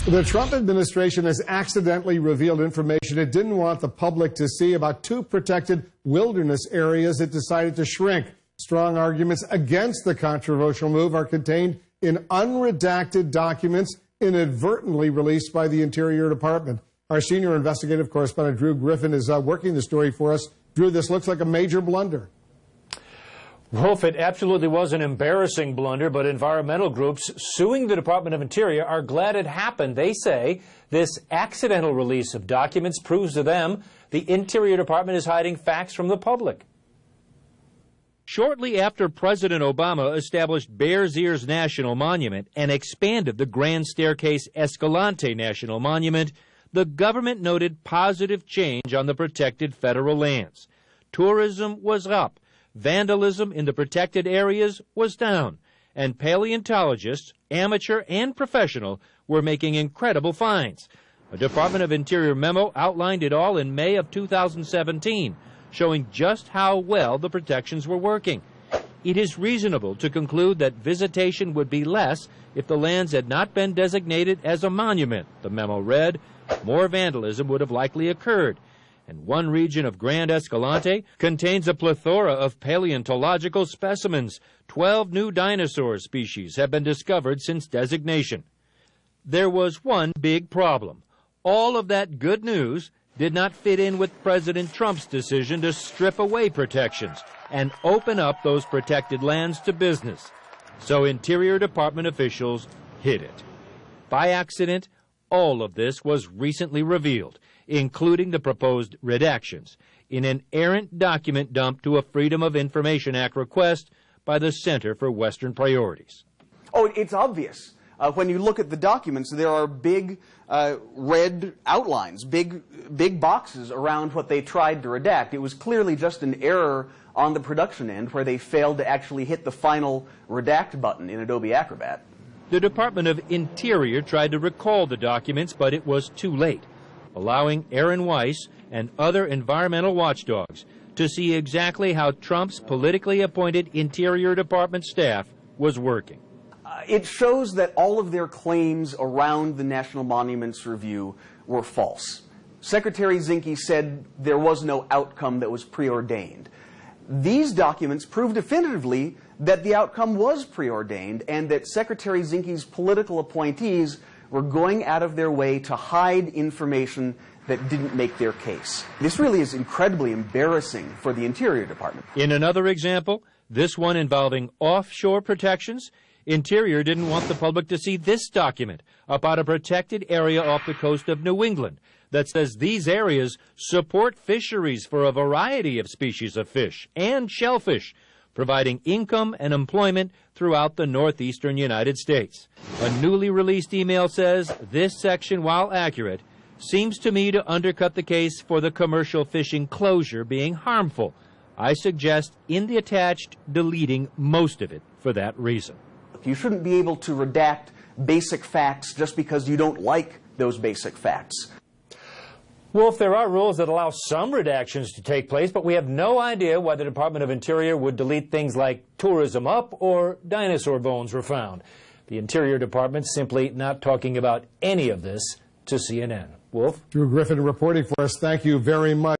The Trump administration has accidentally revealed information it didn't want the public to see about two protected wilderness areas it decided to shrink. Strong arguments against the controversial move are contained in unredacted documents inadvertently released by the Interior Department. Our senior investigative correspondent Drew Griffin is working the story for us. Drew, this looks like a major blunder. Wolf, it absolutely was an embarrassing blunder, but environmental groups suing the Department of Interior are glad it happened. They say this accidental release of documents proves to them the Interior Department is hiding facts from the public. Shortly after President Obama established Bears Ears National Monument and expanded the Grand Staircase Escalante National Monument, the government noted positive change on the protected federal lands. Tourism was up. Vandalism in the protected areas was down, and paleontologists, amateur and professional, were making incredible finds. A Department of Interior memo outlined it all in May of 2017, showing just how well the protections were working. It is reasonable to conclude that visitation would be less if the lands had not been designated as a monument, the memo read. More vandalism would have likely occurred. And one region of Grand Escalante contains a plethora of paleontological specimens. 12 new dinosaur species have been discovered since designation. There was one big problem. All of that good news did not fit in with President Trump's decision to strip away protections and open up those protected lands to business. So Interior Department officials hid it. By accident, all of this was recently revealed, including the proposed redactions, in an errant document dumped to a Freedom of Information Act request by the Center for Western Priorities. Oh, it's obvious. When you look at the documents, there are big red outlines, big boxes around what they tried to redact. It was clearly just an error on the production end where they failed to actually hit the final redact button in Adobe Acrobat. The Department of Interior tried to recall the documents, but it was too late, allowing Aaron Weiss and other environmental watchdogs to see exactly how Trump's politically appointed Interior Department staff was working. It shows that all of their claims around the National Monuments Review were false. Secretary Zinke said there was no outcome that was preordained. These documents prove definitively that the outcome was preordained and that Secretary Zinke's political appointees were going out of their way to hide information that didn't make their case. This really is incredibly embarrassing for the Interior Department. In another example, this one involving offshore protections, Interior didn't want the public to see this document about a protected area off the coast of New England that says these areas support fisheries for a variety of species of fish and shellfish, providing income and employment throughout the northeastern United States. A newly released email says this section, while accurate, seems to me to undercut the case for the commercial fishing closure being harmful. I suggest in the attached deleting most of it for that reason. You shouldn't be able to redact basic facts just because you don't like those basic facts. Wolf, there are rules that allow some redactions to take place, but we have no idea why the Department of Interior would delete things like tourism up or dinosaur bones were found. The Interior Department simply not talking about any of this to CNN. Wolf? Drew Griffin reporting for us. Thank you very much.